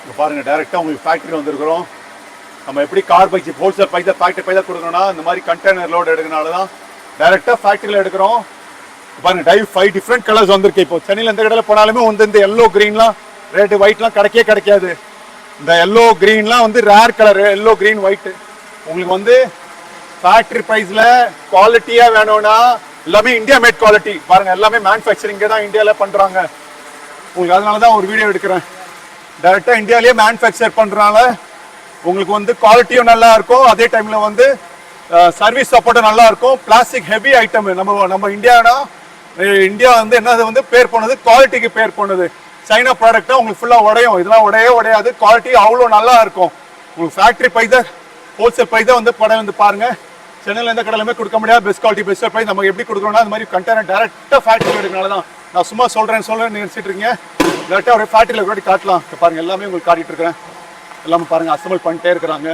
இங்கே பாருங்கள், டேரெக்டாக உங்களுக்கு ஃபேக்ட்ரி வந்திருக்கிறோம். நம்ம எப்படி கார் பைக்ஸ் ஹோல்சேல் பைக் தான் ஃபேக்ட்ரி பைக் தான் கொடுக்கணும்னா இந்த மாதிரி கண்டெய்னர் லோடு எடுக்கிறனால தான் டேரெக்டாக ஃபேக்ட்ரியில் எடுக்கிறோம். பாருங்க, டைவ் 5 டிஃப்ரெண்ட் கலர்ஸ் வந்திருக்கு. இப்போ சென்னையில் எந்த கடையில் போனாலுமே வந்து இந்த எல்லோ க்ரீன்லாம் ரெட் ஒயிட்லாம் கிடைக்காது. இந்த எல்லோ க்ரீன்லாம் வந்து rare colour, yellow green white. உங்களுக்கு வந்து ஃபேக்ட்ரி ப்ரைஸில் குவாலிட்டியாக வேணும்னா எல்லாமே இந்தியா மேட் குவாலிட்டி. பாருங்கள், எல்லாமே மேனுஃபேக்சரிங் தான் இந்தியாவில் பண்ணுறாங்க. உங்களுக்கு அதனால தான் ஒரு வீடியோ எடுக்கிறேன். டேரெக்டாக இந்தியாவிலேயே மேனுஃபேக்சர் பண்ணுறனால உங்களுக்கு வந்து குவாலிட்டியும் நல்லா இருக்கும், அதே டைமில் வந்து சர்வீஸ் சப்போர்ட்டும் நல்லா இருக்கும். பிளாஸ்டிக் ஹெவி ஐட்டம் நம்ம இந்தியா வந்து என்னது வந்து பேர் போனது, குவாலிட்டிக்கு பேர் போனது. சைனா ப்ராடக்ட் தான் உங்களுக்கு ஃபுல்லாக உடையும், இதெல்லாம் உடையாது. குவாலிட்டி அவ்வளோ நல்லா இருக்கும். உங்களுக்கு ஃபேக்ட்ரி ப்ரைஸ் தான், ஹோல்சேல் ப்ரைஸ் தான் வந்து படம் வந்து பாருங்கள். சென்னையில் எந்த கடையிலுமே கொடுக்க முடியாது பெஸ்ட் குவாலிட்டி பெஸ்ட் ப்ரைஸ். நம்ம எப்படி கொடுக்குறோம்னா அது மாதிரி கண்டெய்னர் டேரெக்டாக ஃபேக்ட்ரியில் எடுக்கிறனால தான். நான் சும்மா சொல்கிறேன்னு நினைச்சிட்டு இருக்கீங்க, டேரெக்டாக ஒரு ஃபேக்ட்ரியில் கூட காட்டலாம். பாருங்கள், எல்லாமே உங்களுக்கு காட்டிகிட்டு இருக்கிறேன். எல்லாமே பாருங்கள், அசம்பிள் பண்ணிட்டே இருக்கிறாங்க.